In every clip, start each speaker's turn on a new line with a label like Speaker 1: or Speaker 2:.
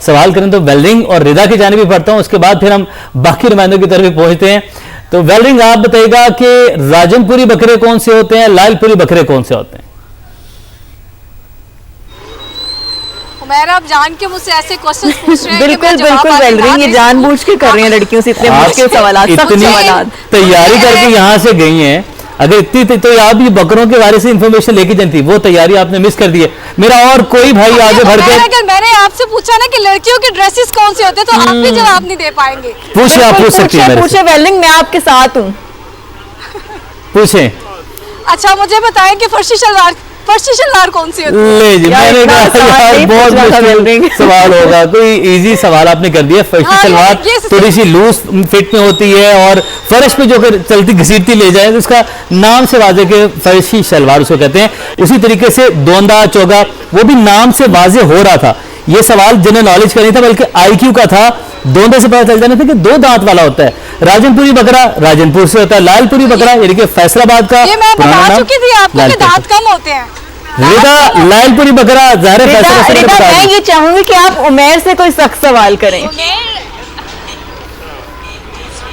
Speaker 1: सवाल करें तो वेलरिंग और रिदा की जानिब भी पढ़ता हूं, उसके बाद फिर हम बाकी नुमाइंदों की तरफ भी पहुंचते हैं। तो वेलरिंग आप बताइएगा कि राजनपुरी बकरे कौन से होते हैं, लालपुरी बकरे कौन से होते हैं?
Speaker 2: उमैर, आप जान के मुझसे ऐसे क्वेश्चन पूछ रहे हैं।
Speaker 3: बिल्कुल बिल्कुल वेलरिंग, ये जानबूझ के कर रही हैं लड़कियों से इतने मुश्किल सवाल,
Speaker 1: इतनी तैयारी करके यहाँ से गई हैं, अगर इतनी तो आप ये बकरों के बारे से इंफॉर्मेशन लेके जानती, वो तैयारी आपने मिस कर दी है। मेरा और कोई भाई आगे बढ़ के,
Speaker 2: अगर मैंने आपसे पूछा ना कि लड़कियों के ड्रेसेस कौन से होते हैं, तो आप भी जवाब नहीं दे पाएंगे।
Speaker 1: पूछे, आप पूछ सकती हैं।
Speaker 3: पूछे वेलरिंग, मैं आपके साथ हूँ,
Speaker 1: पूछे।
Speaker 2: अच्छा मुझे बताएं कि फर्शी शलवार कौन सी होती है?
Speaker 1: ले जी, मैंने कहा यार बहुत मुश्किल सवाल होगा, कोई इजी सवाल आपने कर दिया। फर्शी शलवार थोड़ी सी लूज फिट में होती है और फर्श पे जो चलती घसीटती ले जाए तो उसका नाम से वाजे के फर्शी शलवार उसको कहते हैं। उसी तरीके से दोंदा चोगा, वो भी नाम से वाजे हो रहा था। ये सवाल जनरल नॉलेज का नहीं था बल्कि आईक्यू का था। दोंदे से पता चल जाना था कि 2 दांत वाला होता है। राजनपुरी बकरा राजनपुर से होता है, लालपुरी बकरा यानी कि फैसलाबाद का,
Speaker 2: ये मैं बता चुकी थी आपको कि दांत कम होते हैं।
Speaker 1: रिदा, लालपुरी बकरा ज़ाहिर
Speaker 3: रिदा, मैं ये चाहूंगी कि आप उमैर से कोई सख्त सवाल करें।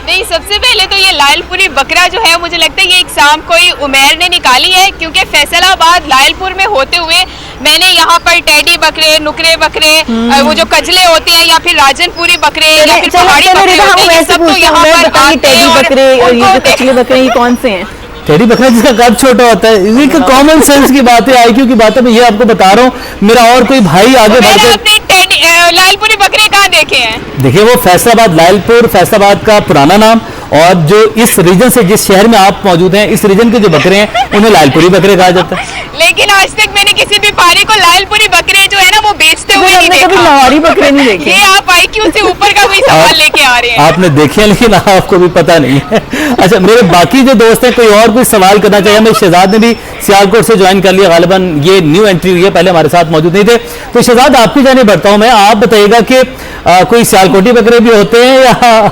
Speaker 4: नहीं, सबसे पहले तो ये लालपुरी बकरा जो है, मुझे लगता है ये एग्जाम कोई उमैर ने निकाली है, क्योंकि फैसलाबाद लालपुर में होते हुए मैंने यहाँ पर टेडी बकरे, नुकरे बकरे, वो जो कजले होते हैं, या फिर राजनपुरी बकरे या फिर पहाड़ी बकरे होते हैं, सब तो यहाँ पर
Speaker 3: टेडी बकरे और ये जो कचले बकरे, ये कौन से हैं?
Speaker 1: टेडी बकरा जिसका कद छोटा होता है, ये कॉमन सेंस की बात है, आईक्यू की बात है, मैं ये आपको बता रहा हूँ। मेरा और कोई भाई आगे बढ़कर
Speaker 4: लालपुरी बकरे कहाँ देखे हैं?
Speaker 1: देखिए, वो फैसलाबाद, लालपुर फैसलाबाद का पुराना नाम, और जो इस रीजन से, जिस शहर में आप मौजूद हैं, इस रीजन के जो बकरे हैं उन्हें लालपुरी बकरे कहा जाता है।
Speaker 4: लेकिन आज तक मैंने किसी व्यापारी को लालपुरी बकरे जो है ना वो बेचते हुए नहीं देखा।
Speaker 3: कभी लाहौरी बकरे नहीं देखे।
Speaker 4: ये आप आईक्यू से ऊपर का कोई सवाल लेके आ रहे हैं।
Speaker 1: आपने देखे लेकिन आपको भी पता नहीं है। अच्छा, मेरे बाकी जो दोस्त हैं, कोई और कोई सवाल करना चाहिए? हमें शहजाद ने भी सियालकोट से ज्वाइन कर लिया, गालिबन ये न्यू एंट्री हुई है, पहले हमारे साथ मौजूद नहीं थे। तो शहजाद, आपकी जाने बढ़ता हूं मैं, आप बताइएगा कि कोई सियालकोटी बकरे भी होते हैं या?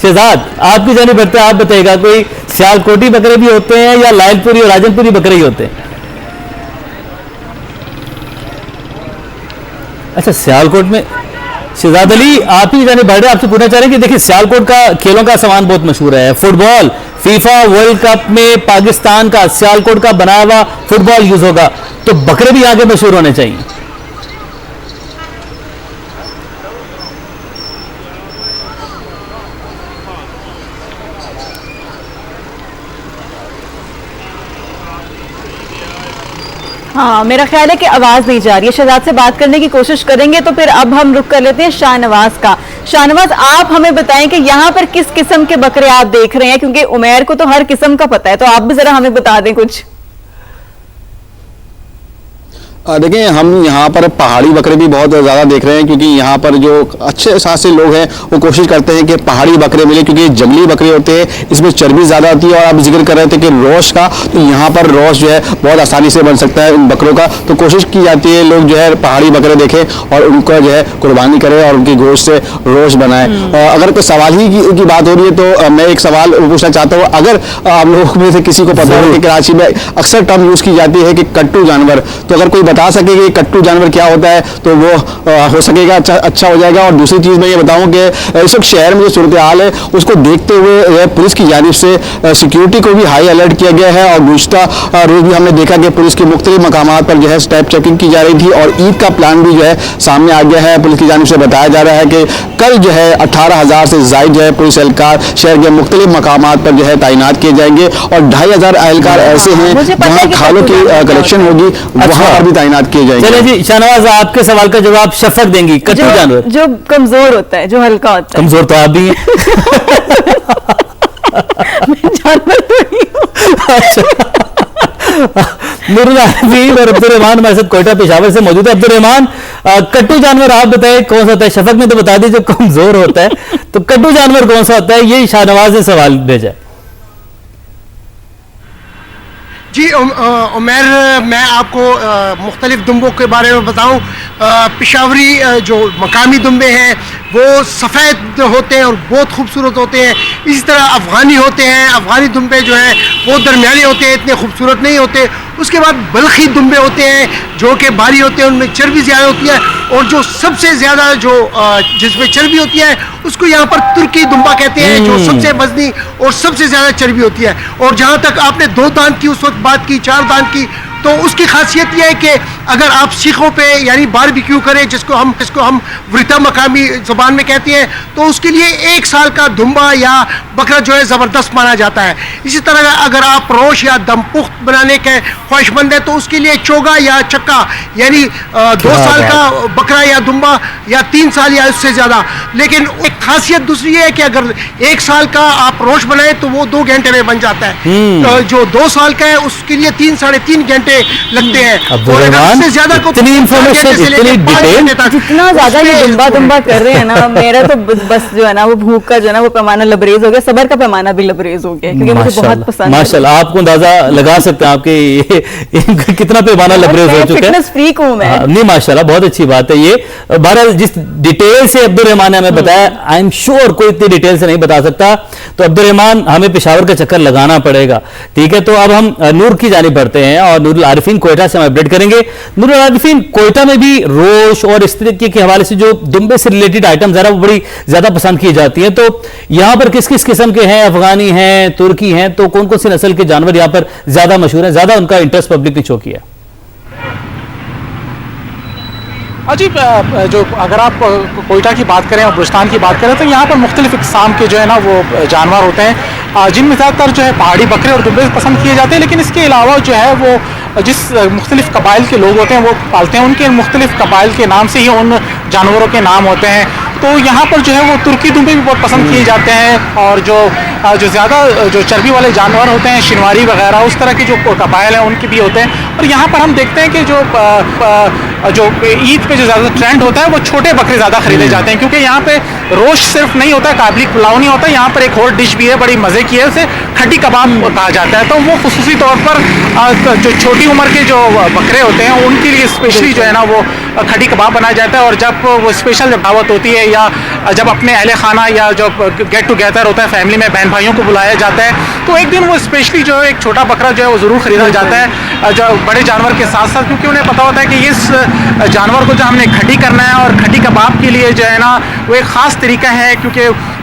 Speaker 1: शहजाद, आपकी जाने बढ़ते हैं, आप बताइएगा कोई सियालकोटी बकरे भी होते हैं या लालपुरी और राजनपुरी बकरे ही होते हैं? अच्छा, सियालकोट में शहजाद अली, आप ही जाने बढ़ रहे, आपसे पूछना चाह रहे हैं कि देखिए, सियालकोट का खेलों का सामान बहुत मशहूर है, फुटबॉल, फीफा वर्ल्ड कप में पाकिस्तान का सियालकोट का बनाया हुआ फुटबॉल यूज होगा, तो बकरे भी आगे मशहूर होने चाहिए।
Speaker 3: हाँ, मेरा ख्याल है कि आवाज नहीं जा रही है। शहजाद से बात करने की कोशिश करेंगे, तो फिर अब हम रुक कर लेते हैं शाहनवाज का। शाहनवाज, आप हमें बताएं कि यहाँ पर किस किस्म के बकरे आप देख रहे हैं, क्योंकि उमैर को तो हर किस्म का पता है, तो आप भी जरा हमें बता दें कुछ।
Speaker 5: देखिए, हम यहाँ पर पहाड़ी बकरे भी बहुत ज़्यादा देख रहे हैं, क्योंकि यहाँ पर जो अच्छे खासे लोग हैं वो कोशिश करते हैं कि पहाड़ी बकरे मिले, क्योंकि जंगली बकरे होते हैं, इसमें चर्बी ज़्यादा होती है। और आप जिक्र कर रहे थे कि रोश का, तो यहाँ पर रोश जो है बहुत आसानी से बन सकता है इन बकरों का। तो कोशिश की जाती है लोग जो है पहाड़ी बकरे देखें और उनको जो है कुर्बानी करें और उनकी गोश्त से रोश बनाएं। अगर कोई सवाल ही की बात हो रही है तो मैं एक सवाल पूछना चाहता हूँ। अगर आप लोगों में से किसी को पता है कि कराची में अक्सर टर्म यूज़ की जाती है कि कट्टू जानवर, तो अगर कोई बता सके कि कट्टू जानवर क्या होता है तो वो हो सकेगा अच्छा हो जाएगा। और दूसरी चीज़ मैं ये बताऊं कि इस वक्त शहर में जो सूरत हाल है उसको देखते हुए पुलिस की जानिब से सिक्योरिटी को भी हाई अलर्ट किया गया है। और गुज़िश्ता रोज़ भी हमने देखा कि पुलिस के मुख्तलिफ मकामात पर जो है स्टैप चेकिंग की जा रही थी, और ईद का प्लान भी जो है सामने आ गया है। पुलिस की जानिब से बताया जा रहा है कि कल जो है 18,000 से ज़ायद जो है पुलिस एहलकार शहर के मुख्तलिफ मकामात पर जो है तैनात किए जाएंगे, और 2,500 एहलकार ऐसे हैं जहाँ खालों की कलेक्शन होगी, वहाँ पर भी तैनात किए जाएंगे।
Speaker 1: चलिए जी, शाहनवाज, आपके सवाल का जवाब शफक देंगी। कट्टू जानवर
Speaker 3: जो कमजोर होता है, जो हल्का होता है।
Speaker 1: कमजोर तो आप भी हैं।
Speaker 3: जानवर तो नहीं हूं।
Speaker 1: अच्छा, नूरुल और अब्दुर्रहमान हमारे साथ कोयटा पेशावर से मौजूद है। अब्दुर्रहमान, कट्टू जानवर आप बताएं कौन सा होता है? शफक ने तो बता दी जो कमजोर होता है, तो कट्टू जानवर कौन सा होता है? ये शाहनवाज ने सवाल भेजा।
Speaker 6: जी उमैर, मैं आपको मुख्तलिफ दुम्बों के बारे में बताऊं। पेशावरी जो मकामी दुम्बे हैं वो सफ़ेद होते हैं और बहुत खूबसूरत होते हैं। इसी तरह अफ़गानी होते हैं, अफ़गानी दुम्बे जो हैं वो दरमियाने होते हैं, इतने खूबसूरत नहीं होते। उसके बाद बल्खी दुम्बे होते हैं जो कि भारी होते हैं, उनमें चर्बी ज़्यादा होती है, और जो सबसे ज़्यादा जो जिसमें चर्बी होती है उसको यहाँ पर तुर्की दुम्बा कहते हैं, जो सबसे वजनी और सबसे ज़्यादा चर्बी होती है। और जहाँ तक आपने 2 दांत की उस वक्त बात की, 4 दांत की, तो उसकी खासियत यह है कि अगर आप सीखों पे यानी बारबेक्यू करें, जिसको हम वृता मकामी ज़बान में कहते हैं, तो उसके लिए 1 साल का दुम्बा या बकरा जो है ज़बरदस्त माना जाता है। इसी तरह अगर आप रोश या दम पुख्त बनाने के ख्वाहिशमंद है तो उसके लिए चोगा या चक्का यानी 2 साल का बकरा या दुम्बा या 3 साल या उससे ज़्यादा। लेकिन एक खासियत दूसरी है कि अगर 1 साल का आप रोश बनाए तो वो 2 घंटे में बन जाता है। जो 2 साल का है उसके लिए 3-3.5 घंटे लगते हैं। और इससे ज्यादा को
Speaker 1: इतनी इन्फॉर्मेशन, इतनी डिटेल,
Speaker 3: जितना ज्यादा ये दुम्बा कर रहे हैं ना, मेरा तो बस जो है ना वो भूख का जो है ना वो पैमाना लबरेज हो गया, सबर का पैमाना भी लबरेज हो गया, क्योंकि मुझे बहुत पसंद है।
Speaker 1: माशाल्लाह, आपको अंदाजा लगा सकते हैं आपके कितना पैमाना लबरेज हो चुका है।
Speaker 3: फिटनेस फ्रीक हूं मैं।
Speaker 1: नहीं माशाल्लाह, बहुत अच्छी बात है ये। बहरहाल जिस डिटेल से अब्दुल रहमान ने हमें बताया, आई एम श्योर कोई इतनी डिटेल से नहीं बता सकता, तो अब्दुल रहमान हमें पेशावर का चक्कर लगाना पड़ेगा। ठीक है, तो अब हम नूर की जानिब बढ़ते हैं और नूरुल आरिफीन कोयटा से हम अपडेट करेंगे। नूरुल आरिफीन, कोयटा में भी रोश और इस तरीके के हवाले से जो दुम्बे से रिलेटेड आइटम्स है वो बड़ी ज्यादा पसंद की जाती हैं, तो यहाँ पर किस किस किस्म के हैं? अफगानी हैं, तुर्की हैं, तो कौन कौन सी नस्ल के जानवर यहाँ पर ज्यादा मशहूर हैं, ज्यादा उनका इंटरेस्ट पब्लिक ने शो किया?
Speaker 7: जी, जो अगर आप कोयटा की बात करें और बलूचिस्तान की बात करें तो यहाँ पर मुख्तलिफ इक़साम के जो है ना वो जानवर होते हैं, जिनमें ज़्यादातर जो है पहाड़ी बकरे और दुम्बे पसंद किए जाते हैं। लेकिन इसके अलावा जो है वो जिस मुख्तलिफ कबाइल के लोग होते हैं वो पालते हैं, उनके मुख्तलिफ कबाइल के नाम से ही उन जानवरों के नाम होते हैं। तो यहाँ पर जो है वो तुर्की दुम्बे भी बहुत पसंद किए जाते हैं, और जो ज़्यादा जो चर्बी वाले जानवर होते हैं, शिनवारी वगैरह उस तरह के जो कबाइल हैं उनके भी होते हैं। और यहाँ पर हम देखते हैं कि जो ईद पे जो ज़्यादा ट्रेंड होता है वो छोटे बकरे ज़्यादा खरीदे जाते हैं, क्योंकि यहाँ पे रोश सिर्फ नहीं होता है, काबली पुलाव नहीं होता है, यहाँ पर एक और डिश भी है बड़ी मज़े की है, उसे खट्टी कबाब कहा जाता है। तो वो खुसूसी तौर पर जो छोटी उम्र के जो बकरे होते हैं उनके लिए स्पेशली जो है ना वो खट्टी कबाब बनाया जाता है। और जब वो स्पेशल जब दावत होती है या जब अपने अहले खाना या जब गेट टुगेदर होता है फैमिली में, बहन भाइयों को बुलाया जाता है, तो एक दिन वो स्पेशली जो है एक छोटा बकरा जो है वो ज़रूर खरीदा जाता है जो बड़े जानवर के साथ साथ, क्योंकि उन्हें पता होता है कि इस जानवर को जो हमने खट्टी करना है। और खट्टी कबाब के लिए जो है ना वो एक ख़ास तरीका है, क्योंकि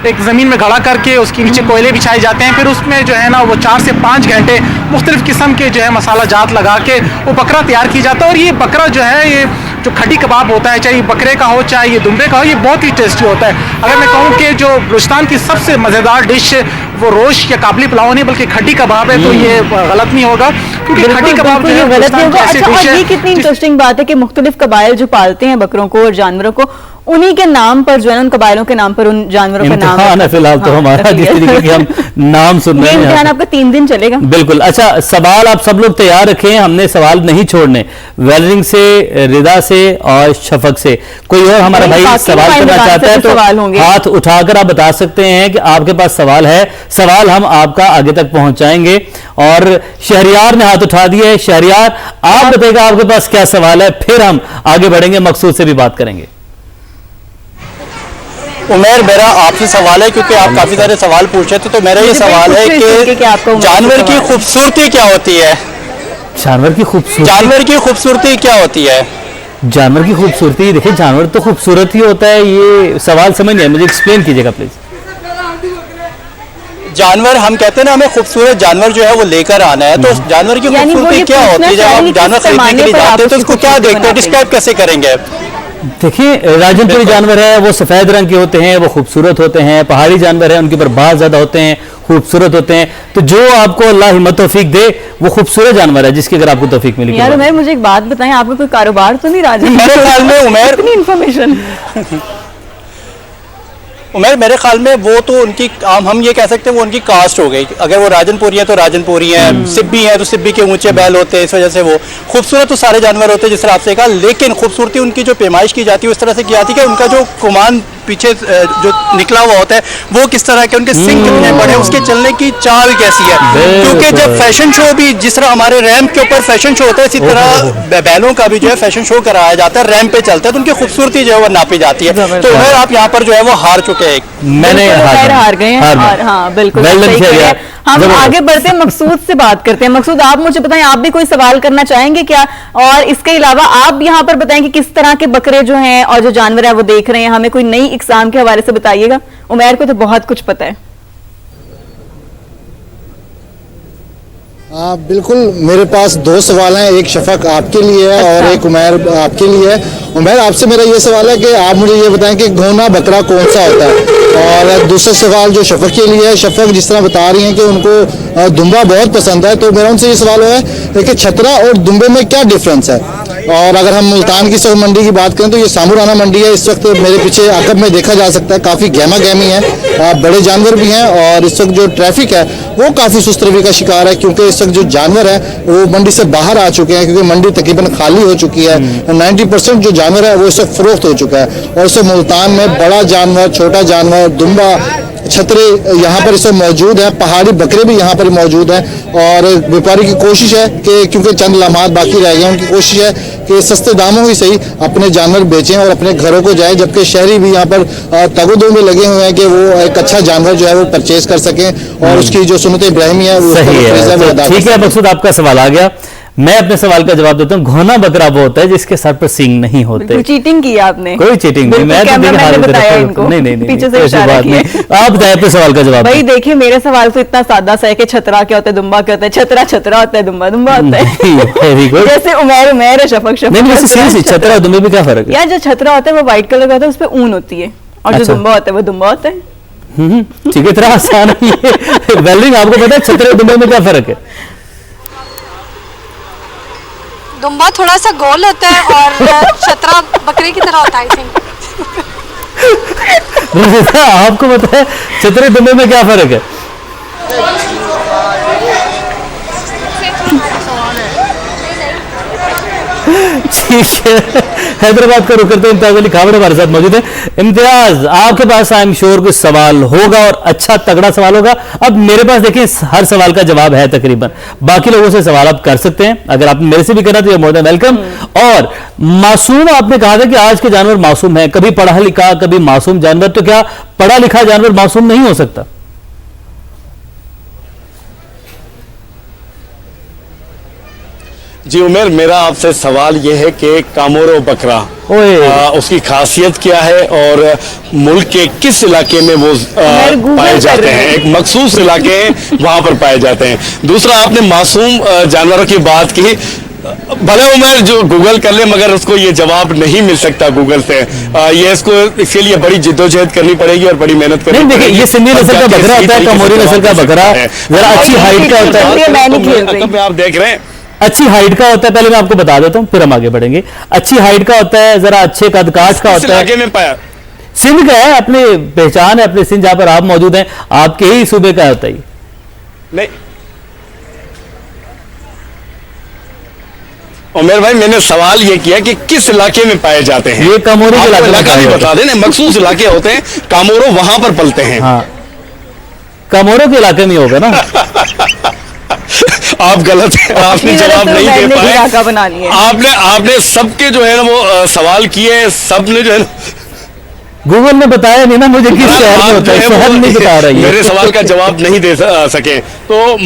Speaker 7: एक ज़मीन में गड़ा करके उसके नीचे कोयले बिछाए जाते हैं, फिर उसमें जो है ना वो 4 से 5 घंटे मुख्तलिफ़ किस्म के जो है मसाला जात लगा के वो बकरा तैयार की जाता है। और ये बकरा जो है ये जो खट्टी कबाब होता है, चाहे ये बकरे का हो चाहे ये दुम्बे का हो, ये बहुत ही टेस्टी होता है। अगर मैं कहूँ कि जो बलूचिस्तान की सबसे मज़ेदार डिश वो रोश या काबली पुलाव नहीं बल्कि खट्टी कबाब है, तो ये गलत नहीं होगा, क्योंकि खट्टी कबाब जो है
Speaker 3: गलत नहीं होगा।
Speaker 7: ऐसी
Speaker 3: अच्छा,
Speaker 7: डिश
Speaker 3: और
Speaker 7: है
Speaker 3: ये कितनी इंटरेस्टिंग बात है कि मुख्तलिफ कबाइल जो पालते हैं बकरों को और जानवरों को, उन्हीं के नाम पर जो है उन कबाइलों के नाम पर उन जानवरों का नाम
Speaker 1: है। फिलहाल तो हमारा जिस तरीके के हम नाम सुन रहे हैं,
Speaker 3: आपका 3 दिन चलेगा।
Speaker 1: बिल्कुल। अच्छा, सवाल आप सब लोग तैयार रखें, हमने सवाल नहीं छोड़ने। वेलरिंग से, रिदा से और शफक से कोई और हमारा भाई सवाल करना चाहता है तो हाथ उठाकर आप बता सकते हैं कि आपके पास सवाल है। सवाल हम आपका आगे तक पहुंचाएंगे। और शहरियार ने हाथ उठा दिया है। शहरियार, आप बताइएगा आपके पास क्या सवाल है, फिर हम आगे बढ़ेंगे, मकसूद से भी बात करेंगे।
Speaker 8: उमेर, मेरा आपसे सवाल है, क्योंकि आप काफी सारे सवाल पूछे थे, तो मेरा ये सवाल है कि जानवर की खूबसूरती क्या होती है?
Speaker 1: जानवर की खूबसूरती
Speaker 8: क्या होती है?
Speaker 1: जानवर की खूबसूरती, देखिए जानवर तो खूबसूरत ही होता है। ये सवाल समझ नहीं है, मुझे एक्सप्लेन कीजिएगा प्लीज।
Speaker 8: जानवर, हम कहते हैं ना हमें खूबसूरत जानवर जो है वो लेकर आना है, तो जानवर की खूबसूरती क्या होती है? जब आप जानवर खरीदने के लिए जाते हैं तो उसको क्या देखते हैं, डिस्क्राइब कैसे करेंगे?
Speaker 1: देखिए, राजनपुरी जानवर है वो सफेद रंग के होते हैं, वो खूबसूरत होते हैं। पहाड़ी जानवर है उनके ऊपर बाल ज्यादा होते हैं, खूबसूरत होते हैं। तो जो आपको अल्लाह हिम्मत तौफीक दे वो खूबसूरत जानवर है जिसकी अगर आपको तौफीक मिलेगी।
Speaker 3: यार उमर, मुझे एक बात बताएं, आपका कोई कारोबार तो नहीं राजनपुर?
Speaker 8: मेरे ख्याल में उमर,
Speaker 3: इतनी इन्फॉर्मेशन
Speaker 8: उमर, मेरे ख्याल में वो तो उनकी हम ये कह सकते हैं वो उनकी कास्ट हो गई। अगर वो राजनपुरी है तो राजनपुरी हैं, सिब्बी हैं तो सिब्बी के ऊंचे बैल होते हैं, इस वजह से वो खूबसूरत तो सारे जानवर होते हैं जिस तरह आपसे कहा। लेकिन खूबसूरती उनकी जो पैमाइश की जाती है उस तरह से की जाती है कि उनका जो कुमान पीछे जो निकला हुआ होता है वो किस तरह के, उनके सिंग कितने बड़े, उसके चलने की चाल कैसी है। क्योंकि जब फैशन शो भी जिस तरह हमारे रैंप के ऊपर फैशन शो होता है, इसी तरह बैलों का भी जो है फैशन शो कराया जाता है, रैंप पे चलता है, तो उनकी खूबसूरती जो है वो नापी जाती है। तो उमर आप यहाँ पर जो है वो हार चुके हैं।
Speaker 1: मैंने
Speaker 3: हार गए हैं और हाँ बिल्कुल सही कह रहे हैं। हम आगे बढ़ते हैं, मकसूद से बात करते हैं। मकसूद, आप मुझे बताएं, आप भी कोई सवाल करना चाहेंगे क्या? और इसके अलावा आप यहाँ पर बताएं कि किस तरह के बकरे जो हैं और जो जानवर है वो देख रहे हैं, हमें कोई नई इकसाम के हवाले से बताइएगा। उमैर को तो बहुत कुछ पता है।
Speaker 9: हाँ बिल्कुल, मेरे पास दो सवाल हैं, एक शफक आपके लिए है और एक उमैर आपके लिए है। उमैर, आपसे मेरा ये सवाल है कि आप मुझे ये बताएं कि घोना बकरा कौन सा होता है। और दूसरा सवाल जो शफक के लिए है, शफक जिस तरह बता रही हैं कि उनको दुम्बा बहुत पसंद है, तो मेरा उनसे ये सवाल है कि छतरा और दुम्बे में क्या डिफरेंस है। और अगर हम मुल्तान की सब मंडी की बात करें तो ये सामुराना मंडी है। इस वक्त मेरे पीछे अकब में देखा जा सकता है काफ़ी गहमा गहमी है, बड़े जानवर भी हैं और इस वक्त जो ट्रैफिक है वो काफ़ी सुस्त रवि का शिकार है, क्योंकि इस वक्त जो जानवर है वो मंडी से बाहर आ चुके हैं, क्योंकि मंडी तकरीबन खाली हो चुकी है। 90% जो जानवर है वो इस वक्त फरोख्त हो चुका है। और इस वक्त मुल्तान में बड़ा जानवर, छोटा जानवर, दुम्बा, छतरे यहाँ पर इस वक्त मौजूद है, पहाड़ी बकरे भी यहाँ पर मौजूद हैं। और व्यापारी की कोशिश है कि क्योंकि चंद लामात बाकी रह गए, उनकी कोशिश है कि सस्ते दामों ही सही अपने जानवर बेचें और अपने घरों को जाएं, जबकि शहरी भी यहाँ पर तगुदों में लगे हुए हैं कि वो एक अच्छा जानवर जो है वो परचेज कर सकें और उसकी जो सुन्नत इब्राहिमी है वो
Speaker 1: सही है। ठीक है मकसूद, आपका सवाल आ गया। मैं अपने सवाल का जवाब देता हूँ। घोना बकरा वो होता है जिसके सर पर सींग नहीं होते।
Speaker 3: चीटिंग की आपने?
Speaker 1: कोई चीटिंग नहीं, मैं
Speaker 3: तो बताया इनको
Speaker 1: नहीं
Speaker 3: पीछे से इशारा किया।
Speaker 1: आप बताइए अपने सवाल का जवाब।
Speaker 3: भाई देखिए, मेरा सवाल तो इतना सादा सा है कि छतरा क्या होता है, दुम्बा क्या होता है। छतरा छतरा होता है, दुम्बा दुम्बा होता है। जैसे उमैर उमैर है, शफक शफक।
Speaker 1: छतरा और दुम्बे में क्या फर्क है
Speaker 3: यार? जो छतरा होता है वो व्हाइट कलर का होता है, उस पर ऊन होती है, और जो दुम्बा होता है वो दुम्बा होता है।
Speaker 1: ठीक है, इतना आसान है। वेल्डिंग, आपको पता है छतरे और दुम्बे में क्या फर्क है?
Speaker 2: दुम्बा थोड़ा सा गोल होता है और छतरा बकरे की तरह होता है, आई थिंक।
Speaker 1: आपको पता है छतरे दुम्बे में क्या फर्क है? ठीक है, हैदराबाद का रुख करते हैं। इम्तियाज अली खाबड़ हमारे साथ मौजूद है। इम्तियाज, आपके पास आई एम श्योर कुछ सवाल होगा और अच्छा तगड़ा सवाल होगा। अब मेरे पास देखिए हर सवाल का जवाब है तकरीबन, बाकी लोगों से सवाल आप कर सकते हैं। अगर आपने मेरे से भी करा तो ये मोर देन वेलकम। और मासूम, आपने कहा था कि आज के जानवर मासूम है, कभी पढ़ा लिखा कभी मासूम जानवर, तो क्या पढ़ा लिखा जानवर मासूम नहीं हो सकता?
Speaker 5: जी उमेर, मेरा आपसे सवाल यह है कि कामोरो बकरा उसकी खासियत क्या है और मुल्क के किस इलाके में वो पाए जाते हैं? एक मखसूस इलाके हैं वहां पर पाए जाते हैं। दूसरा, आपने मासूम जानवरों की बात की, भले उमर जो गूगल कर ले मगर उसको ये जवाब नहीं मिल सकता गूगल से। ये इसके लिए बड़ी जिद्दोजहद करनी पड़ेगी और बड़ी मेहनत करनी पड़ेगी।
Speaker 1: देखिए, ये सिंधी नस्ल का बकरा होता है, कामोरी नस्ल का बकरा जरा अच्छी हाइट का होता है।
Speaker 5: आप देख रहे हैं
Speaker 1: अच्छी हाइट का होता है, पहले मैं आपको बता देता हूं फिर हम आगे बढ़ेंगे। अच्छी हाइट का होता है, जरा अच्छे कद काठ का होता है।
Speaker 5: में पाया
Speaker 1: सिंध का है, अपनी पहचान है, अपने सिंध जहां पर आप मौजूद हैं, आपके ही सूबे का होता है।
Speaker 5: नहीं उमेर भाई, मैंने सवाल ये किया कि किस इलाके में पाए जाते हैं।
Speaker 1: ये कामोरो के
Speaker 5: इलाका भी बता दें, मखसूस इलाके होते हैं, कामोरो वहां पर पलते हैं।
Speaker 1: हाँ, कामोरो के इलाके में होगा ना।
Speaker 5: आप गलत हैं, आपने जवाब नहीं दे पाए। आपने सबके जो है ना वो सवाल किए, सबने जो है
Speaker 1: गूगल ने बताया नहीं ना मुझे किस शहर में होता है, शहर नहीं बता रही है।
Speaker 5: मेरे सवाल का जवाब नहीं दे सके। तो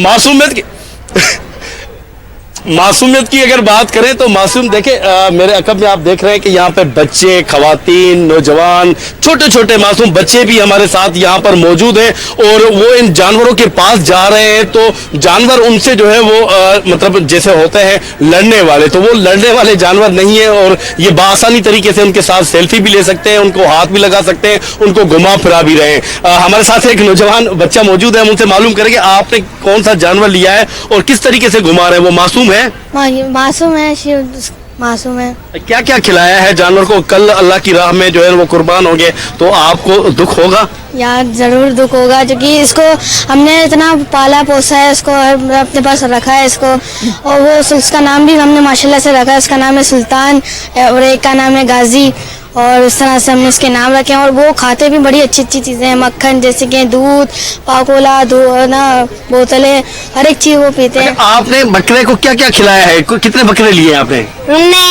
Speaker 5: मासूमियत की अगर बात करें तो मासूम देखे मेरे अकब में आप देख रहे हैं कि यहाँ पे बच्चे, खवातीन, नौजवान, छोटे छोटे मासूम बच्चे भी हमारे साथ यहाँ पर मौजूद हैं और वो इन जानवरों के पास जा रहे हैं। तो जानवर उनसे जो है वो मतलब जैसे होते हैं लड़ने वाले, तो वो लड़ने वाले जानवर नहीं है और ये बासानी तरीके से उनके साथ सेल्फी भी ले सकते हैं, उनको हाथ भी लगा सकते हैं, उनको घुमा फिरा भी रहे हैं। हमारे साथ एक नौजवान बच्चा मौजूद है, हम उनसे मालूम करेंगे आपने कौन सा जानवर लिया है और किस तरीके से घुमा रहे हैं। वो मासूम है?
Speaker 10: मासूम है, मासूम है।
Speaker 5: क्या क्या खिलाया है जानवर को? कल अल्लाह की राह में जो है वो कुर्बान होंगे तो आपको दुख होगा?
Speaker 10: यहाँ ज़रूर दुख होगा, क्योंकि इसको हमने इतना पाला पोसा है, इसको अपने पास रखा है इसको, और वो उसका नाम भी हमने माशाल्लाह से रखा है। उसका नाम है सुल्तान और एक का नाम है गाजी, और इस तरह से हमने इसके नाम रखे हैं। और वो खाते भी बड़ी अच्छी अच्छी चीज़ें हैं, मक्खन जैसे कि दूध, पाकोला, बोतलें, हर एक चीज़ वो पीते हैं।
Speaker 5: आपने बकरे को क्या क्या खिलाया है? कितने बकरे लिए हैं आपने?
Speaker 10: हमने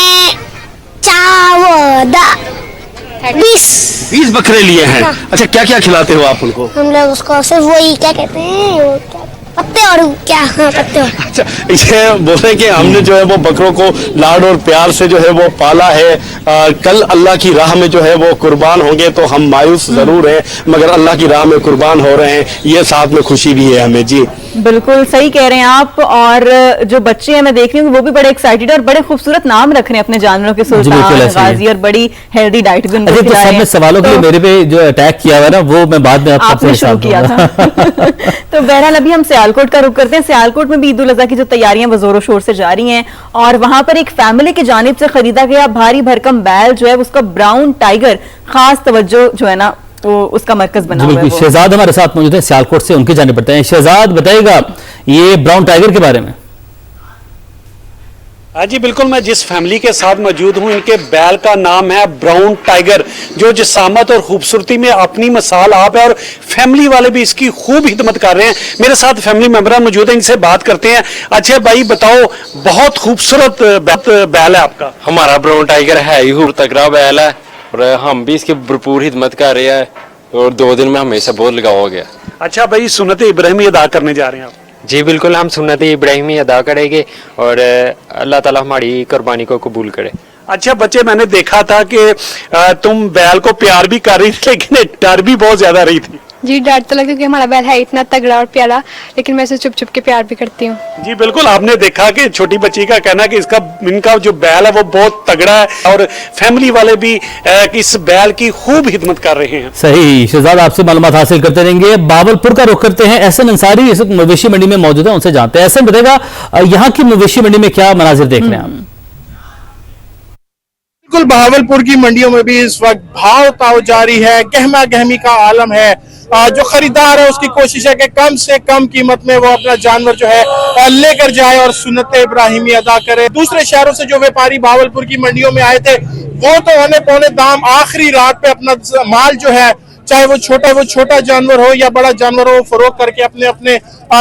Speaker 10: 20
Speaker 5: बकरे लिए हैं। अच्छा, क्या क्या खिलाते हो आप उनको?
Speaker 10: हम लोग उसको सिर्फ वही क्या कहते हैं, पत्ते और क्या, हाँ पत्ते और।
Speaker 5: अच्छा, ये बोले कि हमने जो है वो बकरों को लाड और प्यार से जो है वो पाला है। कल अल्लाह की राह में जो है वो कुर्बान होंगे तो हम मायूस जरूर हैं, मगर अल्लाह की राह में कुर्बान हो रहे हैं, ये साथ में खुशी भी है हमें। जी
Speaker 3: बिल्कुल सही कह रहे हैं आप। और जो बच्चे हैं मैं देख रही हूँ वो भी बड़े एक्साइटेड है और बड़े खूबसूरत नाम रख रहे हैं अपने जानवरों के, सुल्तान, गाजी, और बड़ी हेल्दी डाइट भी उनको खिला रहे हैं।
Speaker 1: सवालों के लिए मेरे पे जो अटैक किया हुआ ना वो मैं बाद में
Speaker 3: आपने शुरू किया था। तो बहरहाल अभी हम सियालकोट का रुख करते हैं। सियालकोट में भी ईद उल अज़हा की जो तैयारियां वो जोरों शोर से जारी हैं और वहां पर एक फैमिली की जानिब से खरीदा गया भारी भरकम बैल जो है उसका ब्राउन टाइगर खास तवज्जो जो है ना वो उसका मरकज बना हुआ है।
Speaker 1: शहजाद हमारे साथ मौजूद है सियालकोट से, उनकी जानिब बढ़ते हैं। शहजाद बताइएगा ये ब्राउन टाइगर के बारे में।
Speaker 11: हाँ जी बिल्कुल, मैं जिस फैमिली के साथ मौजूद हूँ इनके बैल का नाम है ब्राउन टाइगर, जो जिसामत और खूबसूरती में अपनी मिसाल आप है और फैमिली वाले भी इसकी खूब हिदमत कर रहे हैं। मेरे साथ फैमिली मेंबर मौजूद हैं, इनसे बात करते हैं। अच्छा भाई बताओ, बहुत खूबसूरत बैल है आपका।
Speaker 12: हमारा ब्राउन टाइगर है ही खूब तगड़ा बैल है और हम भी इसकी भरपूर हिदमत कर रहे हैं और 2 दिन में हमेशा बहुत लगाव हो गया।
Speaker 11: अच्छा भाई, सुन्नत इब्राहिमी अदा करने जा रहे हैं आप?
Speaker 12: जी बिल्कुल, हम सुन्नत इब्राहिमी अदा करेंगे और अल्लाह ताला हमारी कुर्बानी को कबूल करे।
Speaker 11: अच्छा बच्चे, मैंने देखा था कि तुम बैल को प्यार भी कर रही थी लेकिन डर भी बहुत ज्यादा रही थी।
Speaker 2: जी डर तो लगता, क्योंकि हमारा बैल है इतना तगड़ा और प्यारा, लेकिन मैं इसे चुप चुप के प्यार भी करती हूँ।
Speaker 11: जी बिल्कुल, आपने देखा कि छोटी बच्ची का कहना कि इनका जो बैल है वो बहुत तगड़ा है और फैमिली वाले भी इस बैल की खूब हिदमत कर रहे हैं।
Speaker 1: सही शहजाद, आपसे मालूमात हासिल करते रहेंगे। बावलपुर का रुख करते हैं। एहसन अंसारी इस वक्त मवेशी मंडी में मौजूद है, उनसे जानते हैं। एहसन बताएगा यहाँ की मवेशी मंडी में क्या मनाजिर देख रहे हैं आप?
Speaker 13: बिल्कुल, बहावलपुर की मंडियों में भी इस वक्त भाव ताव जारी है, गहमा गहमी का आलम है। जो खरीदार है उसकी कोशिश है कि कम से कम कीमत में वो अपना जानवर जो है लेकर जाए और सुन्नत इब्राहिमी अदा करे। दूसरे शहरों से जो व्यापारी बहावलपुर की मंडियों में आए थे वो तो औने पौने दाम आखिरी रात पे अपना माल जो है, चाहे वो छोटा जानवर हो या बड़ा जानवर हो, फरोख्त करके अपने अपने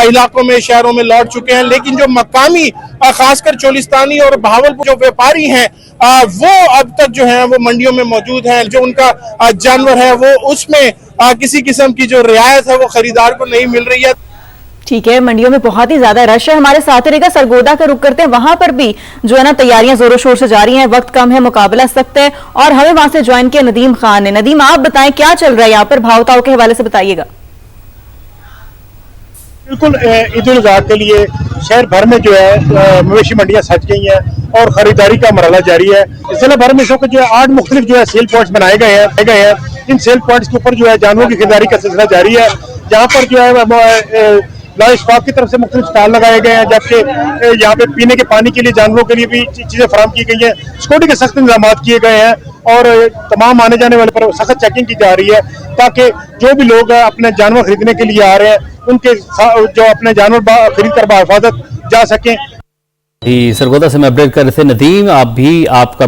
Speaker 13: इलाकों में, शहरों में लौट चुके हैं। लेकिन जो मकामी खासकर चोलिस्तानी और बहावलपुर जो व्यापारी हैं वो अब तक जो है वो मंडियों में मौजूद हैं। जो उनका जानवर है वो उसमें किसी किस्म की जो रियायत है वो खरीदार को नहीं मिल रही है।
Speaker 3: ठीक है, मंडियों में बहुत ही ज्यादा रश है। हमारे साथ रहेगा, सरगोदा का रुख करते हैं। वहां पर भी जो है ना तैयारियां जोरों शोर से जारी हैं, वक्त कम है, मुकाबला सख्त है और हमें वहां से ज्वाइन किया नदीम खान ने। नदीम, आप बताएं क्या चल रहा है यहाँ पर, भाव ताव के हवाले से बताइएगा।
Speaker 13: बिल्कुल, ईद उल अज़हा के लिए शहर भर में जो है मवेशी मंडियां सज गई हैं और खरीदारी का मरहला जारी है। जिले भर में इस वक्त जो है 8 मुख्तलिफ जो है सेल पॉइंट्स बनाए गए हैं। इन सेल पॉइंट्स के ऊपर जो है जानवरों की खरीदारी का सिलसिला जारी है, जहाँ पर जो है लाइफ स्टॉक की तरफ से मुख्तलिफ स्टॉल लगाए गए हैं, जबकि यहाँ पे पीने के पानी के लिए जानवरों के लिए भी चीजें फराहम की गई हैं। सिक्योरिटी के सख्त इंतजाम किए गए हैं और तमाम आने जाने वाले पर सख्त चेकिंग की जा रही है ताकि जो भी लोग अपने जानवर खरीदने के लिए आ रहे हैं उनके जो अपने जानवर खरीद कर बाहिफाजत जा सकें।
Speaker 1: सरगोदा से मैं अपडेट कर रहे थे नदीम, आप भी आपका